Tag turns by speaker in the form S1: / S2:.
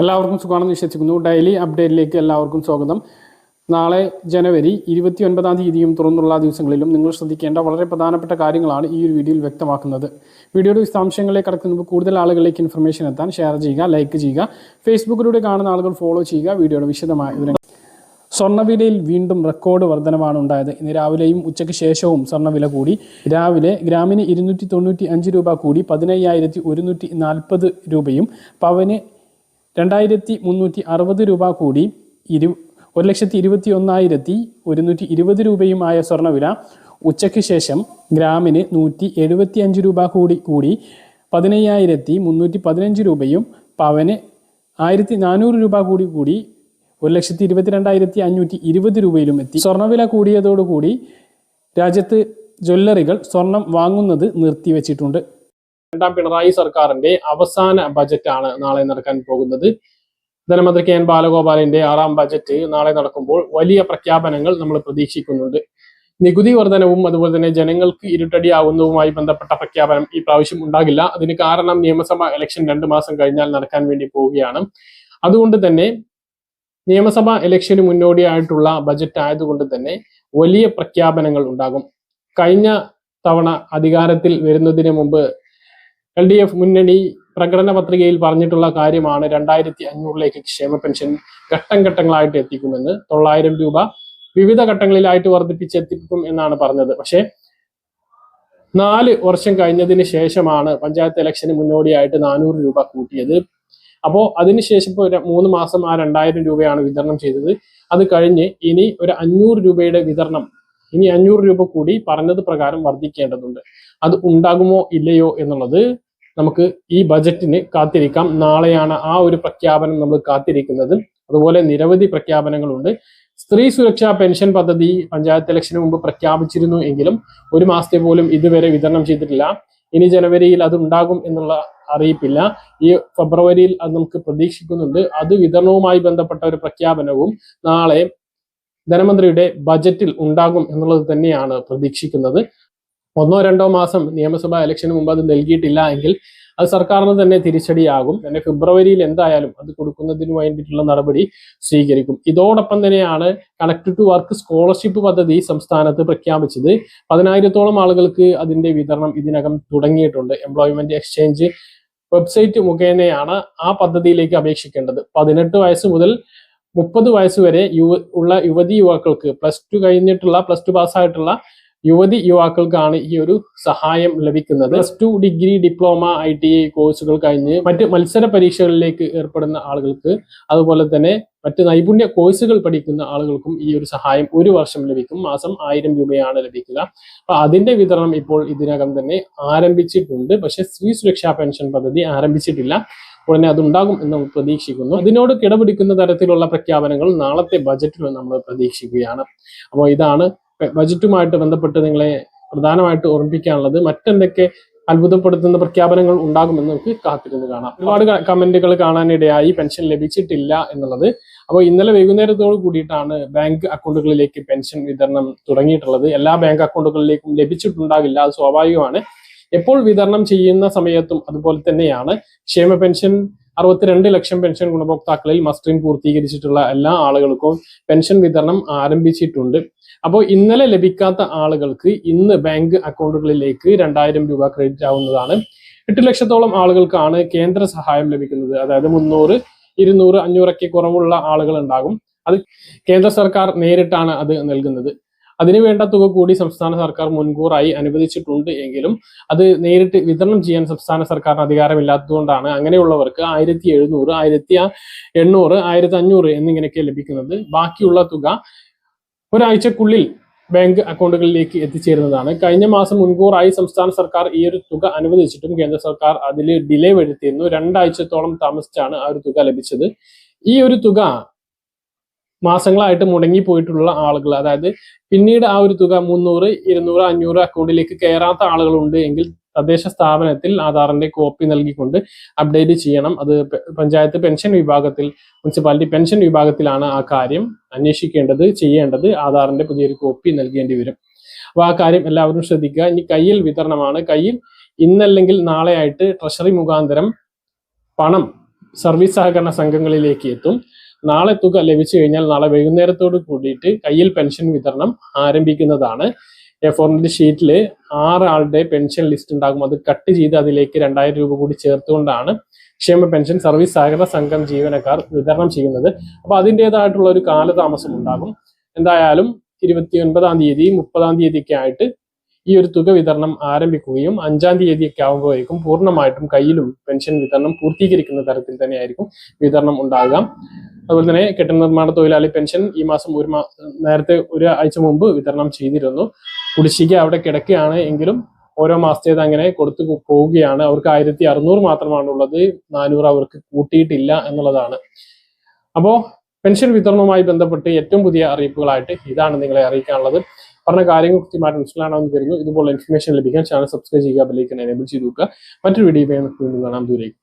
S1: എല്ലാവർക്കും സുഖമാണെന്ന് വിശ്വസിക്കുന്നു. ഡെയിലി അപ്ഡേറ്റിലേക്ക് എല്ലാവർക്കും സ്വാഗതം. നാളെ ജനുവരി 29-ാം തീയതിയും തുറന്നുള്ള ദിവസങ്ങളിലും നിങ്ങൾ ശ്രദ്ധിക്കേണ്ട വളരെ പ്രധാനപ്പെട്ട കാര്യങ്ങളാണ് ഈ ഒരു വീഡിയോയിൽ വ്യക്തമാക്കുന്നത്. വീഡിയോയുടെ വിശദാംശങ്ങളിലേക്ക് കടക്കുന്നതിന് കൂടുതൽ ആളുകളിലേക്ക് ഇൻഫർമേഷൻ എത്താൻ ഷെയർ ചെയ്യുക, ലൈക്ക് ചെയ്യുക, ഫേസ്ബുക്കിലൂടെ കാണുന്ന ആളുകൾ ഫോളോ ചെയ്യുക. വീഡിയോയുടെ വിശദമായ വിവരങ്ങൾ. സ്വർണ്ണവിലയിൽ വീണ്ടും റെക്കോർഡ് വർധനമാണ് ഉണ്ടായത്. ഇന്ന് രാവിലെയും ഉച്ചയ്ക്ക് ശേഷവും സ്വർണ്ണവില കൂടി. രാവിലെ ഗ്രാമിന് 295 രൂപ കൂടി 15,140 രൂപയും പവന് 2,360 രൂപ കൂടി 1,21,120 രൂപയുമായ സ്വർണ്ണവില ഉച്ചയ്ക്ക് ശേഷം ഗ്രാമിന് 175 രൂപ കൂടി 15,315 രൂപയും പവന് 1,400 രൂപ കൂടി 1,22,520 രൂപയിലും എത്തി. സ്വർണ്ണവില കൂടിയതോടുകൂടി രാജ്യത്ത് ജ്വല്ലറികൾ സ്വർണം വാങ്ങുന്നത് നിർത്തിവെച്ചിട്ടുണ്ട്. രണ്ടാം പിണറായി സർക്കാരിന്റെ അവസാന ബജറ്റാണ് നാളെ നടക്കാൻ പോകുന്നത്. ധനമന്ത്രി കെ എൻ ബാലഗോപാലിന്റെ 6ാം ബജറ്റ് നാളെ നടക്കുമ്പോൾ വലിയ പ്രഖ്യാപനങ്ങൾ നമ്മൾ പ്രതീക്ഷിക്കുന്നുണ്ട്. നികുതി വർധനവും അതുപോലെ തന്നെ ജനങ്ങൾക്ക് ഇരുട്ടടിയാവുന്നതുമായി ബന്ധപ്പെട്ട പ്രഖ്യാപനം ഈ പ്രാവശ്യം ഉണ്ടാകില്ല. അതിന് കാരണം നിയമസഭാ ഇലക്ഷൻ 2 മാസം കഴിഞ്ഞാൽ നടക്കാൻ വേണ്ടി പോവുകയാണ്. അതുകൊണ്ട് തന്നെ നിയമസഭാ ഇലക്ഷന് മുന്നോടിയായിട്ടുള്ള ബജറ്റ് ആയതുകൊണ്ട് തന്നെ വലിയ പ്രഖ്യാപനങ്ങൾ ഉണ്ടാകും. കഴിഞ്ഞ തവണ അധികാരത്തിൽ വരുന്നതിന് മുമ്പ് LDF മുന്നണി പ്രകടന പത്രികയിൽ പറഞ്ഞിട്ടുള്ള കാര്യമാണ് 2,500 ക്ഷേമ പെൻഷൻ ഘട്ടം ഘട്ടങ്ങളായിട്ട് എത്തിക്കുമെന്ന്. 900 രൂപ വിവിധ ഘട്ടങ്ങളിലായിട്ട് വർദ്ധിപ്പിച്ചെത്തിക്കും എന്നാണ് പറഞ്ഞത്. പക്ഷേ 4 വർഷം കഴിഞ്ഞതിന് ശേഷമാണ് പഞ്ചായത്ത് ഇലക്ഷന് മുന്നോടിയായിട്ട് 400 രൂപ കൂട്ടിയത്. അപ്പോൾ അതിനുശേഷം ഇപ്പോൾ 3 മാസം ആ 2,000 രൂപയാണ് വിതരണം ചെയ്തത്. അത് കഴിഞ്ഞ് ഇനി ഒരു 500 രൂപയുടെ വിതരണം, ഇനി 500 രൂപ കൂടി പറഞ്ഞത് പ്രകാരം വർദ്ധിക്കേണ്ടതുണ്ട്. അത് ഉണ്ടാകുമോ ഇല്ലയോ എന്നുള്ളത് നമുക്ക് ഈ ബജറ്റിന് കാത്തിരിക്കാം. നാളെയാണ് ആ ഒരു പ്രഖ്യാപനം നമ്മൾ കാത്തിരിക്കുന്നത്. അതുപോലെ നിരവധി പ്രഖ്യാപനങ്ങളുണ്ട്. സ്ത്രീ സുരക്ഷാ പെൻഷൻ പദ്ധതി പഞ്ചായത്ത് ഇലക്ഷന് മുമ്പ് പ്രഖ്യാപിച്ചിരുന്നു എങ്കിലും 1 മാസത്തെ പോലും ഇതുവരെ വിതരണം ചെയ്തിട്ടില്ല. ഇനി ജനുവരിയിൽ അത് ഉണ്ടാകും എന്നുള്ള അറിയിപ്പില്ല. ഈ ഫെബ്രുവരിയിൽ അത് നമുക്ക് പ്രതീക്ഷിക്കുന്നുണ്ട്. അത് വിതരണവുമായി ബന്ധപ്പെട്ട ഒരു പ്രഖ്യാപനവും നാളെ ധനമന്ത്രിയുടെ ബജറ്റിൽ ഉണ്ടാകും എന്നുള്ളത് തന്നെയാണ് പ്രതീക്ഷിക്കുന്നത്. 1-2 മാസം നിയമസഭാ ഇലക്ഷന് മുമ്പ് അത് നൽകിയിട്ടില്ല എങ്കിൽ അത് സർക്കാരിന് തന്നെ തിരിച്ചടിയാകും. തന്നെ ഫെബ്രുവരിയിൽ എന്തായാലും അത് കൊടുക്കുന്നതിന് വേണ്ടിയിട്ടുള്ള നടപടി സ്വീകരിക്കും. ഇതോടൊപ്പം തന്നെയാണ് കണക്ട് ടു വർക്ക് സ്കോളർഷിപ്പ് പദ്ധതി സംസ്ഥാനത്ത് പ്രഖ്യാപിച്ചത്. 10,000-ഓളം ആളുകൾക്ക് അതിന്റെ വിതരണം ഇതിനകം തുടങ്ങിയിട്ടുണ്ട്. എംപ്ലോയ്മെന്റ് എക്സ്ചേഞ്ച് വെബ്സൈറ്റ് മുഖേനയാണ് ആ പദ്ധതിയിലേക്ക് അപേക്ഷിക്കേണ്ടത്. 18 വയസ്സ് മുതൽ 30 വയസ്സ് വരെ ഉള്ള യുവതി യുവാക്കൾക്ക്, +2 കഴിഞ്ഞിട്ടുള്ള, +2 പാസ്സായിട്ടുള്ള യുവതി യുവാക്കൾക്കാണ് ഈ ഒരു സഹായം ലഭിക്കുന്നത്. +2 ഡിഗ്രി, ഡിപ്ലോമ, ITI കോഴ്സുകൾ കഴിഞ്ഞ് മറ്റ് മത്സര പരീക്ഷകളിലേക്ക് ഏർപ്പെടുന്ന ആളുകൾക്ക്, അതുപോലെ തന്നെ മറ്റ് നൈപുണ്യ കോഴ്സുകൾ പഠിക്കുന്ന ആളുകൾക്കും ഈ ഒരു സഹായം 1 വർഷം ലഭിക്കും. മാസം 1,000 രൂപയാണ് ലഭിക്കുക. അപ്പൊ അതിന്റെ വിതരണം ഇപ്പോൾ ഇതിനകം തന്നെ ആരംഭിച്ചിട്ടുണ്ട്. പക്ഷെ സ്ത്രീ സുരക്ഷാ പെൻഷൻ പദ്ധതി ആരംഭിച്ചിട്ടില്ല. ഉടനെ അതുണ്ടാകും എന്ന് നമ്മൾ പ്രതീക്ഷിക്കുന്നു. അതിനോട് കിടപിടിക്കുന്ന തരത്തിലുള്ള പ്രഖ്യാപനങ്ങൾ നാളത്തെ ബജറ്റിൽ നമ്മൾ പ്രതീക്ഷിക്കുകയാണ്. അപ്പോൾ ഇതാണ് ബജറ്റുമായിട്ട് ബന്ധപ്പെട്ട് നിങ്ങളെ പ്രധാനമായിട്ട് ഓർമ്മിപ്പിക്കാനുള്ളത്. മറ്റെന്തൊക്കെ അത്ഭുതപ്പെടുത്തുന്ന പ്രഖ്യാപനങ്ങൾ ഉണ്ടാകുമെന്ന് നമുക്ക് കാത്തിരുന്ന് കാണാം. ഒരുപാട് കമന്റുകൾ കാണാനിടയായി പെൻഷൻ ലഭിച്ചിട്ടില്ല എന്നുള്ളത്. അപ്പോൾ ഇന്നലെ വൈകുന്നേരത്തോട് കൂടിയിട്ടാണ് ബാങ്ക് അക്കൗണ്ടുകളിലേക്ക് പെൻഷൻ വിതരണം തുടങ്ങിയിട്ടുള്ളത്. എല്ലാ ബാങ്ക് അക്കൗണ്ടുകളിലേക്കും ലഭിച്ചിട്ടുണ്ടാകില്ല, അത് സ്വാഭാവികമാണ്. എപ്പോൾ വിതരണം ചെയ്യുന്ന സമയത്തും അതുപോലെ തന്നെയാണ്. ക്ഷേമ പെൻഷൻ 62 ലക്ഷം പെൻഷൻ ഗുണഭോക്താക്കളിൽ മസ്റ്ററിംഗ് പൂർത്തീകരിച്ചിട്ടുള്ള എല്ലാ ആളുകൾക്കും പെൻഷൻ വിതരണം ആരംഭിച്ചിട്ടുണ്ട്. അപ്പോൾ ഇന്നലെ ലഭിക്കാത്ത ആളുകൾക്ക് ഇന്ന് ബാങ്ക് അക്കൗണ്ടുകളിലേക്ക് 2,000 രൂപ ക്രെഡിറ്റ് ആവുന്നതാണ്. 8 ലക്ഷത്തോളം ആളുകൾക്കാണ് കേന്ദ്ര സഹായം ലഭിക്കുന്നത്. അതായത് 300, 200, 500 കുറവുള്ള ആളുകൾ ഉണ്ടാകും. അത് കേന്ദ്ര സർക്കാർ നേരിട്ടാണ് അത് നൽകുന്നത്. അതിനുവേണ്ട തുക കൂടി സംസ്ഥാന സർക്കാർ മുൻകൂറായി അനുവദിച്ചിട്ടുണ്ട് എങ്കിലും അത് നേരിട്ട് വിതരണം ചെയ്യാൻ സംസ്ഥാന സർക്കാരിന് അധികാരമില്ലാത്തതുകൊണ്ടാണ് അങ്ങനെയുള്ളവർക്ക് 1,700, 1,800, 1,500 എന്നിങ്ങനെയൊക്കെ ലഭിക്കുന്നത്. ബാക്കിയുള്ള തുക ഒരാഴ്ചക്കുള്ളിൽ ബാങ്ക് അക്കൗണ്ടുകളിലേക്ക് എത്തിച്ചേരുന്നതാണ്. കഴിഞ്ഞ മാസം മുൻകൂറായി സംസ്ഥാന സർക്കാർ ഈ ഒരു തുക അനുവദിച്ചിട്ടും കേന്ദ്ര സർക്കാർ അതിൽ ഡിലേ വരുത്തിയിരുന്നു. 2 ആഴ്ചത്തോളം താമസിച്ചാണ് ആ ഒരു തുക ലഭിച്ചത്. ഈ ഒരു തുക മാസങ്ങളായിട്ട് മുടങ്ങിപ്പോയിട്ടുള്ള ആളുകൾ, അതായത് പിന്നീട് ആ ഒരു തുക 300, 200, 500 അക്കൗണ്ടിലേക്ക് കയറാത്ത ആളുകളുണ്ട് എങ്കിൽ തദ്ദേശ സ്ഥാപനത്തിൽ ആധാറിന്റെ കോപ്പി നൽകിക്കൊണ്ട് അപ്ഡേറ്റ് ചെയ്യണം. അത് പഞ്ചായത്ത് പെൻഷൻ വിഭാഗത്തിൽ, മുനിസിപ്പാലിറ്റി പെൻഷൻ വിഭാഗത്തിലാണ് ആ കാര്യം അന്വേഷിക്കേണ്ടത്, ചെയ്യേണ്ടത്. ആധാറിന്റെ പുതിയൊരു കോപ്പി നൽകേണ്ടി വരും. അപ്പോൾ ആ കാര്യം എല്ലാവരും ശ്രദ്ധിക്കുക. ഇനി കയ്യിൽ വിതരണമാണ്. കയ്യിൽ ഇന്നല്ലെങ്കിൽ നാളെ ആയിട്ട് ട്രഷറി മുഖാന്തരം പണം സർവീസ് സഹകരണ സംഘങ്ങളിലേക്ക് എത്തും. നാളെ തുക ലഭിച്ചു കഴിഞ്ഞാൽ നാളെ വൈകുന്നേരത്തോട് കൂടിയിട്ട് കയ്യിൽ പെൻഷൻ വിതരണം ആരംഭിക്കുന്നതാണ്. A4 ഷീറ്റിൽ 6 ആളുടെ പെൻഷൻ ലിസ്റ്റ് ഉണ്ടാകും. അത് കട്ട് ചെയ്ത് അതിലേക്ക് 2000 രൂപ കൂടി ചേർത്തുകൊണ്ടാണ് ക്ഷേമ പെൻഷൻ സർവീസ് സഹകരണ സംഘം ജീവനക്കാർ വിതരണം ചെയ്യുന്നത്. അപ്പൊ അതിൻ്റെതായിട്ടുള്ള ഒരു കാലതാമസം ഉണ്ടാകും. എന്തായാലും 29-ാം തീയതി 30-ാം തീയതിയൊക്കെ ആയിട്ട് ഈ ഒരു തുക വിതരണം ആരംഭിക്കുകയും 5-ാം തീയതിയൊക്കെ ആകുമ്പോഴേക്കും പൂർണ്ണമായിട്ടും കയ്യിലും പെൻഷൻ വിതരണം പൂർത്തീകരിക്കുന്ന തരത്തിൽ തന്നെയായിരിക്കും വിതരണം ഉണ്ടാകുക. അതുപോലെ തന്നെ കെട്ടിട നിർമ്മാണ തൊഴിലാളി പെൻഷൻ ഈ മാസം നേരത്തെ ഒരു ആഴ്ച മുമ്പ് വിതരണം ചെയ്തിരുന്നു. കുടിശ്ശിക അവിടെ കിടക്കുകയാണ് എങ്കിലും ഓരോ മാസത്തേത് അങ്ങനെ കൊടുത്തു പോവുകയാണ്. അവർക്ക് 1600 മാത്രമാണ് ഉള്ളത്, 400 അവർക്ക് കൂട്ടിയിട്ടില്ല എന്നുള്ളതാണ്. അപ്പോൾ പെൻഷൻ വിതരണവുമായി ബന്ധപ്പെട്ട് ഏറ്റവും പുതിയ അറിയിപ്പുകളായിട്ട് ഇതാണ് നിങ്ങളെ അറിയിക്കാനുള്ളത്. പറഞ്ഞ കാര്യങ്ങൾ കൃത്യമായിട്ട് മനസ്സിലാണെന്ന് കരുതുന്നു. ഇതുപോലെ ഇൻഫർമേഷൻ ലഭിക്കാൻ ചാനൽ സബ്സ്ക്രൈബ് ചെയ്യുക, ബെല്ലൈക്കൺ എനേബിൾ ചെയ്ത് നോക്കുക. മറ്റൊരു വീഡിയോ വീണ്ടും കാണാം. ദൂരേക്ക്.